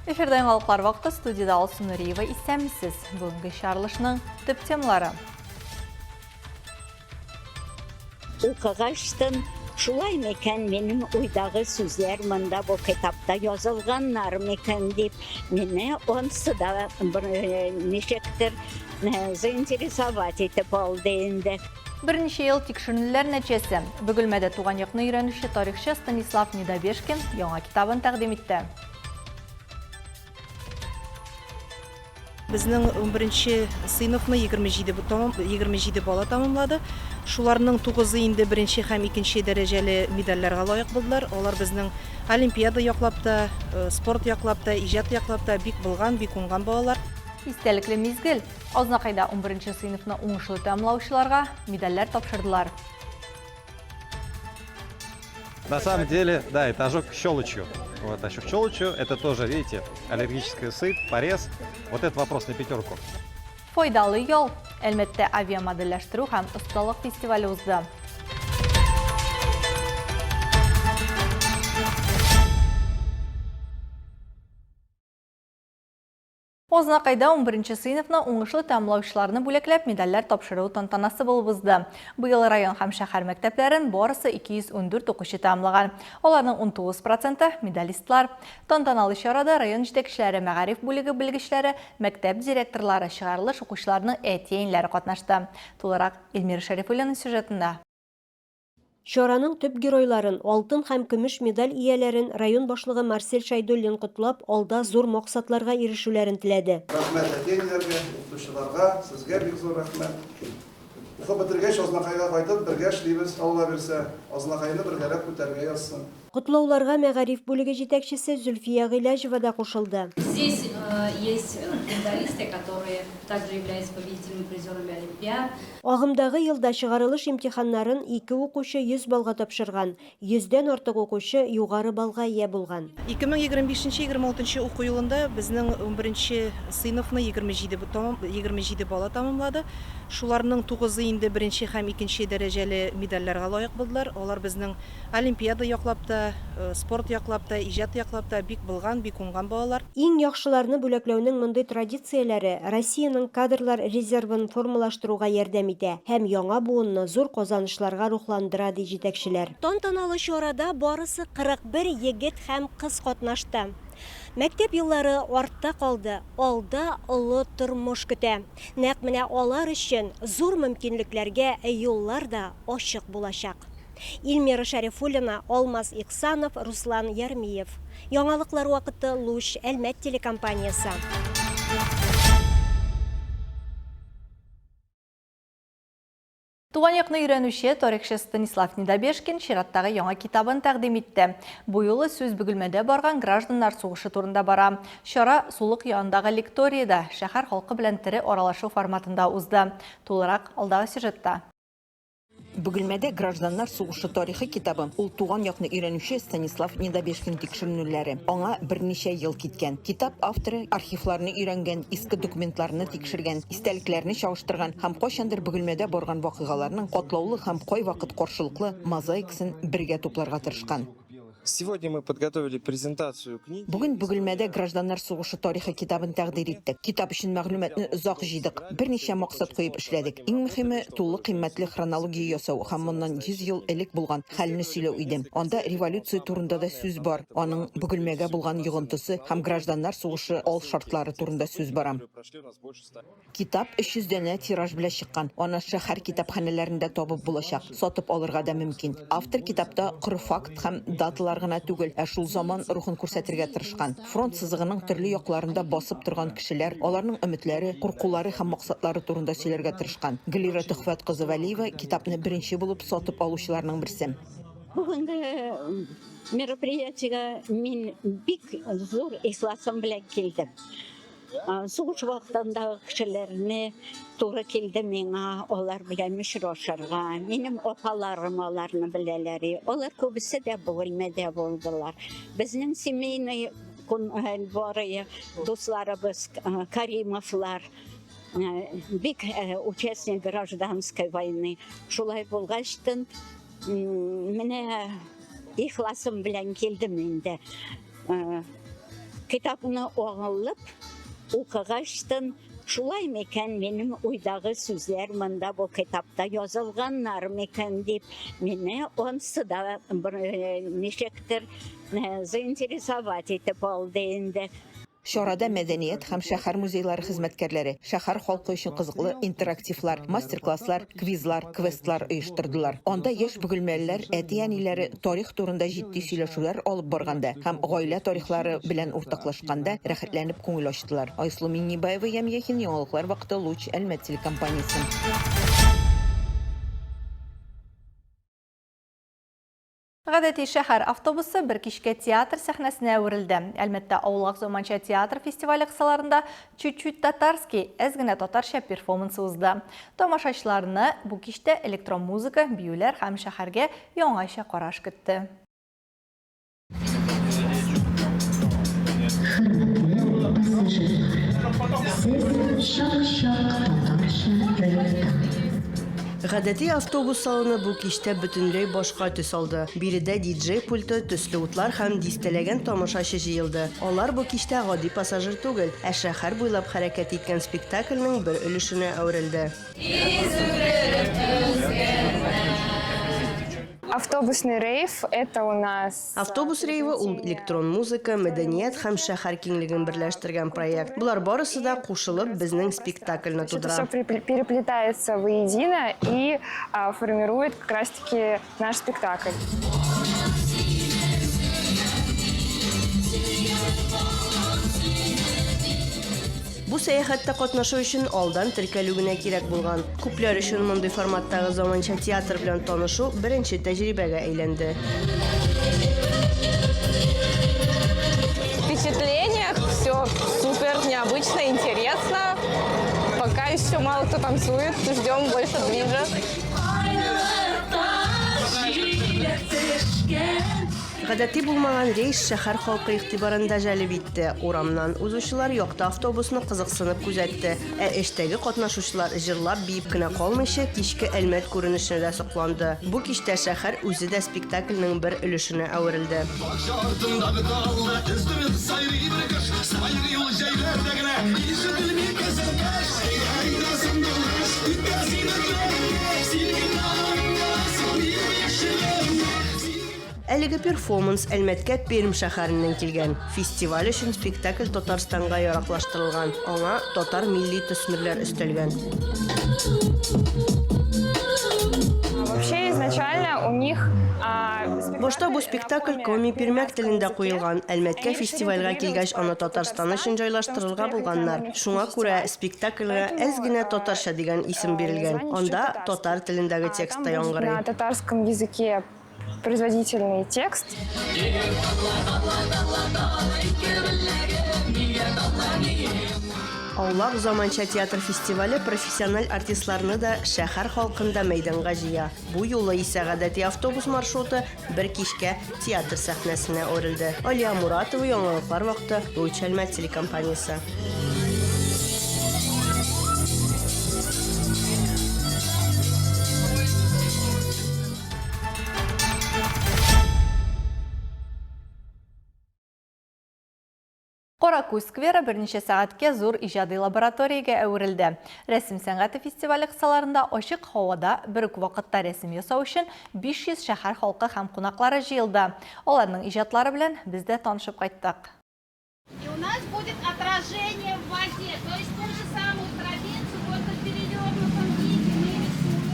Эфирден алықлар вақты студияда Алсын Нұриева исәмісіз. Бүгінгі шарылышының түп темалары. Оқығаштын шулай мекен менің ойдағы сөздер мында бұл кітапта yazılғаннар мекен деп мені онсы да нешектір заинтересовать етіп алды енді. Бірнеше ел текшірінілер нәтижесі. Бүгілмәді туған яқны үйренуші тарихшы Станислав Недобешкин яңа китабын тәқдим етті. Біздің 11-ші сыйныфны 27 бала тамамлады. Шуларның 9-ы инде 1-ші һәм 2-ші дәрәҗәле медальләргә лайык булдылар. Алар безнең олимпиада яклапта, спорт яклапта, иҗат яклапта бик булган, бик уңган балалар. Истәлекле мизгел. Азнакайда 11-ші сыйныфны уңышлы тәмамлаучыларга медальләр тапшырдылар. На самом деле, да, это ожог щелочью. Вот ожог щелочью, это тоже, видите, аллергическая сыпь, порез. Вот этот вопрос на 5. Файдалы yol. Әлбәттә, авиамодельләштерү һәм осталык фестивале узды. Азнакайда 11-ші сыйныфны уңышлы тәмамлаучыларны бүләкләп медальләр тапшыру тантанасы булып узды. Быел район һәм шәһәр мәктәпләрен барысы 214 укучы тәмамлаган. Аларның 19% медалистлар. Тантаналы чарада район җитәкчеләре, мәгариф бүлеге белгечләре, мәктәп директорлары, чыгарылыш укучыларның әтиенләре катнашты. Тулырак Эльмира Шәрифулланың сюжетында. Чараның төп геройларын, алтын һәм көмеш медаль ияләрен район башлыгы Марсель Шайдуллин котлап, алда зур максатларга ирешүләрен теләде. Рәхмәт әтиеңнәргә, укытучыларга, сезгә бик зур рәхмәт. Укып бетергәч, Азнакайга кайтып, бергә эшлибез, Алла бирсә, Азнакайны бергәләп күтәргә язсын. Котлауларга мәгариф бүлеге җитәкчесе Зульфия Гыйләҗева да кушылды. Здесь есть медалисты, которые также являются победителями призерами Олимпиад. Агымдагы елда чыгарылыш имтиханнарын 2 укучы 100 балга тапшырган, 100дән артык укучы югары балга ия булган. 2025-26 уку елында безнең 11-ші сыйныфны 27 бала тамамлады. Шуларның 9-ы инде 1-ші һәм 2-ші дәрәҗәле медальләргә лайык булдылар. Алар безнең олимпиада яклапта, спорт яклапта, иҗат яклапта бик булган, бик уңган балалар. Иң яхшыларны бүләкләүнең мондый традицияләре Россиянең кадрлар резервын формалаштыруга ярдәм итә һәм яңа буынны зур казанышларга рухландыра ди җитәкчеләр. Тантаналы чарада барысы 41 егет һәм кыз катнашты. Мәктәп еллары артта калды, алда олы тормыш көтә. Нәкъ менә алар өчен зур мөмкинлекләргә юллар да ачык булачак. Эльмира Шәрифуллина, Алмаз Иксанов, Руслан Ярмиев. Яңалыклар вакыты Луч Әлмәт телекомпаниясы. Туган якны өйрәнүче тарихчы Станислав Недобешкин чираттагы яңа китабын тәкъдим итте. Бу юлы сүз Бөгелмәдә барган гражданнар сугышы турында бара. Чара сулык янындагы лекториядә шәһәр халкы белән тере аралашу форматында узды. Тулырак алдагы сюжетта. Бөгелмәдә гражданнар сугышы тарихы китабы ул туган якны өйрәнүче Станислав Недобешкин тикшеренүләре. Аңа берничә ел киткән. Китап авторы архивларны өйрәнгән, иске документларны тикшергән, истәлекләрне чагыштырган һәм кайчандыр Бөгелмәдә барган вакыйгаларның катлаулы һәм кайвакыт каршылыклы мозаикасын бергә тупларга тырышкан. Сегодня мы подготовили презентацию книги. Бүген Бөгелмәдә гражданнар сугышы тарихы китабын тәкъдим иттек. Китап өчен мәгълүматны озак җыйдык. Берничә максат куеп эшләдек. Иң мөһиме тулы кыйммәтле хронология ясау һәм моннан 100 ел элек булган хәлне сөйләү иде. Анда революция турында да сүз бар. Аның Бөгелмәгә булган йогынтысы һәм гражданнар сугышы ал шартлары турында сүз бара. Китап 300 дәнә тираж белән чыккан. Аны шәһәр китапханәләрендә табып булачак. Сатып алырга да мөмкин. Автор китапта коры факт һәм даталар гына түгел, ә шул заман рухын күрсәтергә тырышкан. Фронт сызыгының төрле якларында басып торган кешеләр, аларның өметләре, куркулары һәм максатлары турында сөйләргә тырышкан. Гөлира Төхфәт кызы Вәлиева китапны беренче булып сатып алучыларның берсе. Бүгенге мероприятиегә мин бик зур ихласым белән килдем. Сугыш вакытындагы кешеләрне туры килде миңа, алар белән очрашырга. Минем апаларым аларны беләләр. Алар күбесе дә Бөгелмәдә булдылар. Безнең семейный бары дусларыбыз Каримовлар, бик участник гражданской войны. Шулай булгач, менә ихласым белән килдем инде. Китапны оғылып, оқығаштын, шулай мекен менің ойдағы сүзлер мында бұл китапта язылғаннар мекен деп, мені онсы да нешектір заинтересовать етіп алды енді. Шорада мәдәният һәм шәһәр музейлары хезмәткәрләре шәһәр халкы өчен кызыклы интерактивлар, мастер-класслар, квизлар, квестлар оештырдылар. Анда яшь бөгелмәлеләр, әти-әниләре тарих турында җитди сөйләшүләр алып барганда һәм гаилә тарихлары белән уртаклашканда рәхәтләнеп күңел ачтылар. Айсылу Миңнебаева, Ямьяхин, яңалыклар вакыты, Луч, Әлмәт телекомпаниясе. Гадәти шәһәр автобусы бер кичкә театр сәхнәсенә әверелде. Әлмәттә Аулак Заманча театр фестивале кысаларында чуть-чуть татарский, әз генә татарча перформанс узды. Тамашачыларны бу кичтә электрон музыка, биюләр һәм шәһәргә яңача караш көтте. Гадәти автобус салоны бу кичтә бөтенләй башка төс алды. Биредә диджей пульты, төсле утлар һәм дистәләгән тамашачы җыелды. Алар бу кичтә гади пассажир түгел, ә шәһәр буйлап хәрәкәт иткән спектакльнең бер өлешенә әверелде. Автобусный рейв – это у нас... Автобус рейвы ул электрон музыка, мәдәният һәм шәһәр киңлеген берләштергән проект. Булар барысы да кушылып безнең спектакльне тудыра. Все переплетается воедино и формирует как раз-таки наш спектакль. Бу сәяхәттә катнашу өчен алдан теркәлү генә кирәк булган. Күпләр өчен мондый форматтагы заманча театр белән танышу беренче тәҗрибәгә әйләнде. Впечатление, все супер, необычно, интересно. Пока еще мало кто танцует, ждем больше движа. Гадәти булмаган рейс шәһәр халкы игътибарында җәлеп итте. Урамнан узучылар якта автобусны кызыксынып күзәтте. Ә эштәге катнашучылар җырлап биеп кенә калмыйча кичке Әлмәт күренешенә дә сокланды. Бу кичтә шәһәр үзе дә спектакльнең бер өлешенә әверелде. Әлеге перформанс Әлмәткә Пермь шәһәреннән килгән. Фестиваль өчен спектакль Татарстанга яраклаштырылган. Аңа татар милли төсмерләр өстәлгән. Вообще изначально у них... Башта бу спектакль Коми Пермяк телендә куелган. Әлмәткә фестивальгә килгәч, аны Татарстан өчен җайлаштырырга булганнар. Шуңа күрә спектакльгә әз генә татарча дигән исем бирелгән. Анда татар телендәге текст та яңгырый. На татарском языке производительный текст. Аулак Заманча театр фестивале профессиональ артистларны да шәһәр халкында мәйданга җыя. Бу юлы исә гадәти автобус маршруты бер кичкә театр сәхнәсенә үрелде. Алия Муратова, яңалыклар вакыты, Луч, Әлмәт телекомпаниясе. Қоракуй сквері бірнеше сағатке зур ижады лабораторияға әуірілді. Рәсім сәңғаты фестивалі қысаларында ашық хауада бір вақытта рәсім ясау үшін 500 шәһәр халқы һәм қонақлары жиылды. Оларның ижадлары белән біз де танышып қайттық. И у нас будет отражение в воде, то есть ту же самую травицу, только в перевернутом виде мы рисуем.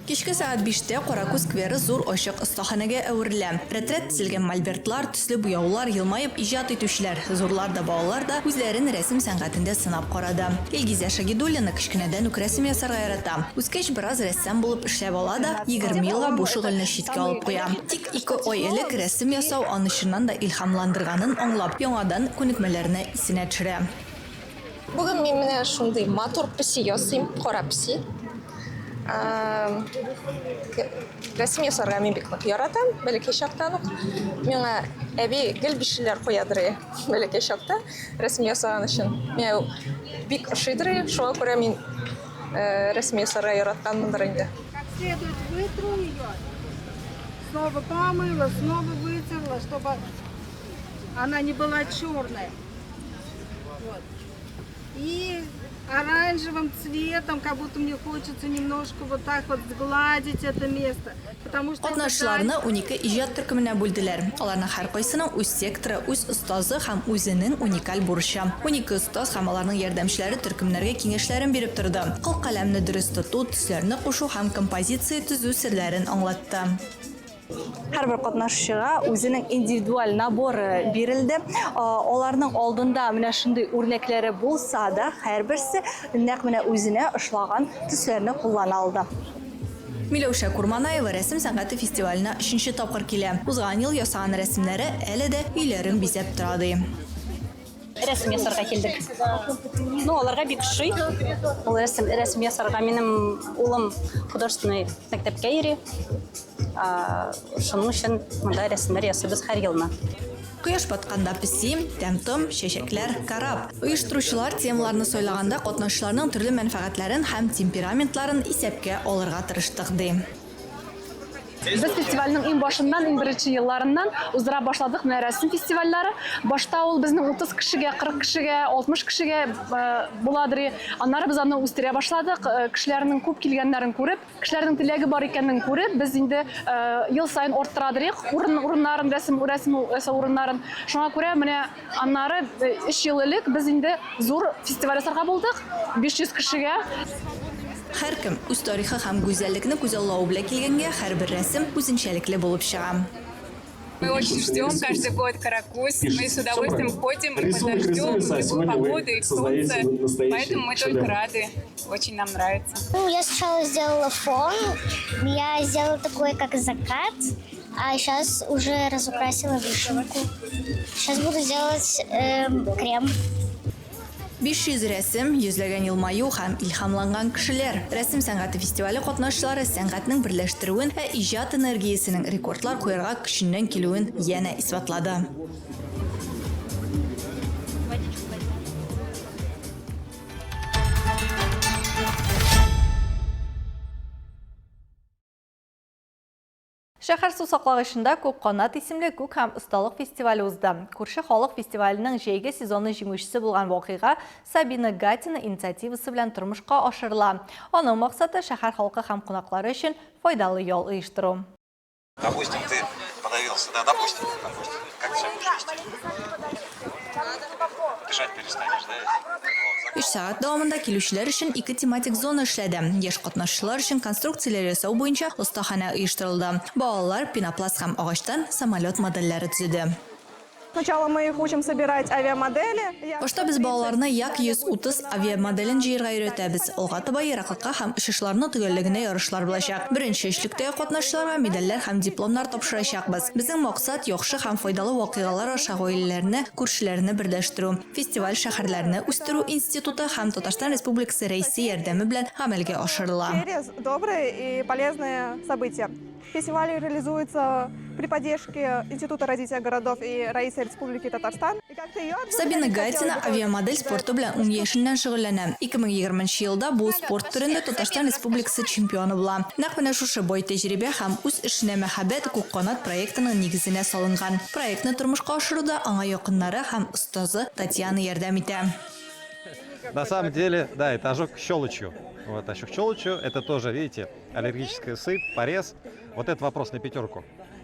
Кичке сәгать 5-тә Қоракуй сквері зур ашық ыстаханәгә әверелә. Рәт-рәт тезелгән мольбертлар, төсле буяулар, елмайып иҗат итүчеләр, зурлар да балалар да үзләрен рәсем сәнгатендә сынап карады. Илгизә Шагидуллина кечкенәдән үк рәсем ясарга ярата. Үскәч бераз рәссам булып эшләп ала да 20 елга бу шөгыльне читкә алып куя. Тик 2 ай элек рәсем ясау аны чыннан да илһамландырганын аңлап, яңадан күнекмәләренә исенә төшерә. Бүген мин менә шундый матур песи ясыйм, кара песи. Рәсем ясарга мин бик нык яратам, бәләкәй чактан ук. Миңа әби гел бишеләр куядыр, бәләкәй чакта рәсем ясаган өчен. Миңа бик ошыйдыр, шуңа күрә мин рәсем ясарга яратканмындыр инде. Как следует вытру ее, снова помыла, снова вытерла, чтобы она не была черная. Вот. И оранжевым цветом, как будто мне хочется немножко вот так вот сгладить это место. Потому что Катнашчыларны 12 иҗат төркеменә бүлделәр. Аларның һәркайсының үз секторы, үз остазы һәм үзенең уникаль бурычы. 12 остаз һәм аларның ярдәмчеләре төркемнәргә киңәшләрен биреп торды. Кыл каләмне дөрес тоту, төсләрне кушу һәм композиция төзү серләрен аңлатты. Һәрбер катнашчыга үзенең индивидуаль наборы бирелде. Аларның алдында менә шундый үрнәкләре булса да, һәрберсе нәкъ менә үзенә ошлаган төсләрне куллана алды. Миләүшә Курманаева рәсем сәнгате фестиваленә 3нче тапкыр килә. Узган ел ясаган рәсемнәре әле дә өйләрен бизәп тора ди. Рәсем ясарга килдек. Аларга бик ошый. Ул рәсем ясарга минем улым художественный мәктәпкә йөри. Шуның өчен монда рәсемнәр ясыйбыз һәр елны. Кояш батканда песим, тәм-том, чәчәкләр, карап. Оештыручылар темаларны сайлаганда катнашчыларның төрле мәнфәгатьләрен һәм темпераментларын исәпкә алырга тырыштык ди. Biz festivalning eng boshidan, eng birinchi yillarından uzdira boshladik mana rasm festivallari. Boshda ul bizning 30 kishiga, 40 kishiga, 60 kishiga bo'ladiri. Anlari biz uni o'stira boshladik. Kishilarning ko'p kelganlarini ko'rib, kishilarning tilagi bor ekanini ko'rib, biz endi yil sayin orttiradik. O'rinlarini rasm o'rinlarini. Shunga ko'ra mana anlari 3 yil ilk biz endi zo'r festival yasaga bo'ldik. 500 kishiga. Һәр кем үз тарихы һәм гүзәллекне күзаллау белән килгәнгә һәрбер рәсем үзенчәлекле булып чыга. Мы очень ждем каждый год Каракуз. Мы с удовольствием ходим и подождем такую погоду и солнце. Поэтому мы только рады. Очень нам нравится. Я сначала сделала фон, я сделала такой, как закат, а сейчас уже разукрасила вишенку. Сейчас буду делать крем. 500 рәсем, йөзләгән елмаю һәм илһамланган кешеләр. Рәсем сәнгате фестивале катнашчылары сәнгатьнең берләштерүен һәм иҗат энергиясенең рекордлар куярга көченнән килүен янә исбатлады. Шәһәр су саклагычында Күк канат исемле күк һәм осталык фестивале узды. Күрше халык фестиваленең җәйге сезоны җиңүчесе булган вакыйга Сабина Гатина инициативасы белән тормышка ашырыла. Аның максаты шәһәр халкы һәм кунаклары өчен файдалы ял оештыру. Допустим, ты подавился, да, допустим, как все будешь вести? Дышать перестанешь, да? 3 сәгать дәвамында килүчеләр өчен 2 тематик зона эшләде. Яшь катнашчылар өчен конструкцияләр ясау буенча остахана оештырылды. Балалар пенопласт һәм агачтан самолет модельләре төзеде. Сначала мы их учим собирать авиамодели. Башта без балаларны як 130 авиамоделен җыярга өйрәтәбез. Алга таба ераклыкка һәм очышларны төгәллегенә ярышлар булачак. Беренче эшлектә катнашчыларга медальләр һәм дипломнар тапшырачакбыз. Безнең максат яхшы һәм файдалы вакыйгалар аша гаиләләрне, күршеләрне берләштерү. Фестиваль шәһәрләрне үстерү институты һәм Татарстан Республикасы рәисе ярдәме белән гамәлгә ашырыла. Через добрые и полезные события. Фестиваль реализуется при поддержке Института развития городов и Раисы Республики Татарстан. Сабина Гатина авиамодель спорты белән 10 яшеннән шөгыльләнә. 2020 елда бу спорт төрендә Татарстан Республикасы чемпионы була. Нәкъ менә шушы бай тәҗрибә һәм үз эшенә мәхәббәт Күк канат проектының нигезенә салынган. Проектны тормышка ашыруда аңа якыннары һәм остазы Татьяна ярдәм итә. На самом деле, да, это ожог щелочью. Вот, ожог щелочью, это тоже, видите, аллергическая сыпь, порез. Вот этот вопрос на 5.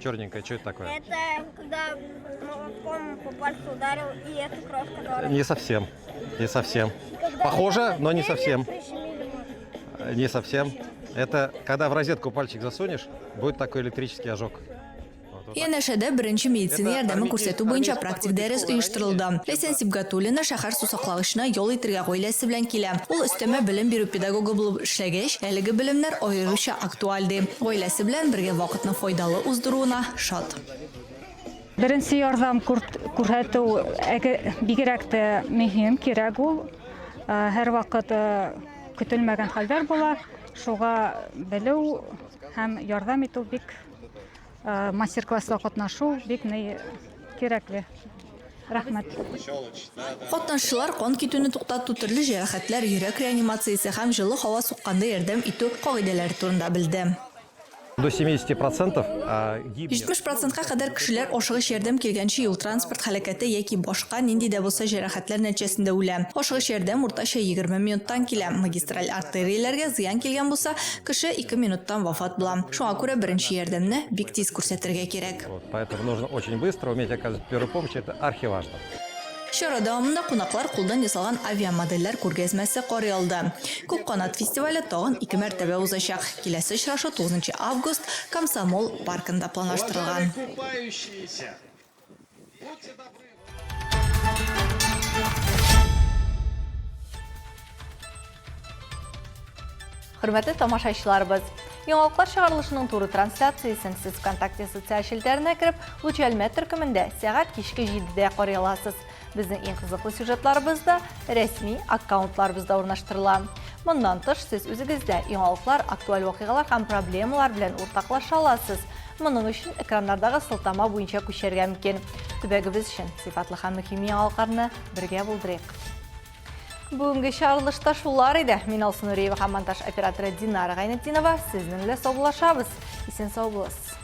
Черненькое, что это такое? Это когда молотком по пальцу ударил, и эту кровь, которая... Не совсем, не совсем. Похоже, но не совсем. Не совсем. Это когда в розетку пальчик засунешь, будет такой электрический ожог. Янәшәдә беренче медицина ярдәме күрсәтү буенча практик дәрес оештырылды. Ләйсән Сибгатуллина шәһәр су саклагычына ял итәргә гаиләсе белән килә. Ул өстәмә белем бирү педагогы булып эшләгәч, әлеге белемнәр аеруча актуаль ди. Гаиләсе белән бергә вакытны файдалы уздыруына шат. Беренче ярдәм күрсәтү бигрәк тә мөһим, кирәк ул. Һәр вакыт көтелмәгән хәлләр була. Шуга белү һәм ярдәм итү бик мастер-класста катнашу бик кирәкле. Рәхмәт. Катнашчылар кан китүне туктату, төрле җәрәхәтләр, йөрәк реанимациясе һәм җылы һава сукканда ярдәм итү кагыйдәләре турында белде. До 70% гибнет. 70%-ка кадәр кешеләр ашыгыч ярдәм килгәнче юл транспорт хәрәкәте яки башка нинди дә булса җәрәхәтләр нәтиҗәсендә үлә. Ашыгыч ярдәм уртача 20 минуттан килә. Магистраль артерияләргә зыян килгән булса, кеше 2 минуттан вафат була. Шуңа күрә беренче ярдәмне бик тиз күрсәтергә кирәк. Поэтому нужно очень быстро уметь оказывать первую помощь, это архиважно. Чара дәвамында кунаклар кулдан ясалган авиамодельләр күргәзмәсе карый алды. Күк канат фестивале тагын 2 мәртәбә узачак. Киләсе очрашу 9 август Комсомол паркында планлаштырылган. Хөрмәтле тамашачыларыбыз, яңалыклар чыгарылышының туры трансляциясын сез ВКонтакте социаль шелтәренә кереп, Лучалмә төркемендә сәгать кичке 7-дә карый аласыз. Безнең иң кызыклы сюжетларыбызда рәсми аккаунтларыбызда урнаштырыла. Моннан тыш сез үзегездә яңалыклар, актуаль вакыйгалар һәм проблемалар белән уртаклаша аласыз. Моның өчен экраннардагы сылтама буенча күчәргә мөмкин. Төбәгебез өчен сыйфатлы һәм мөһим яңалыкларны бергә булдырыйк. Бүгенге чыгарылышта шулар иде. Мин Алсу Нуриева һәм монтаж операторы Динара Гайнетдинова сезнең белән саубуллашабыз. Исән сау булыгыз.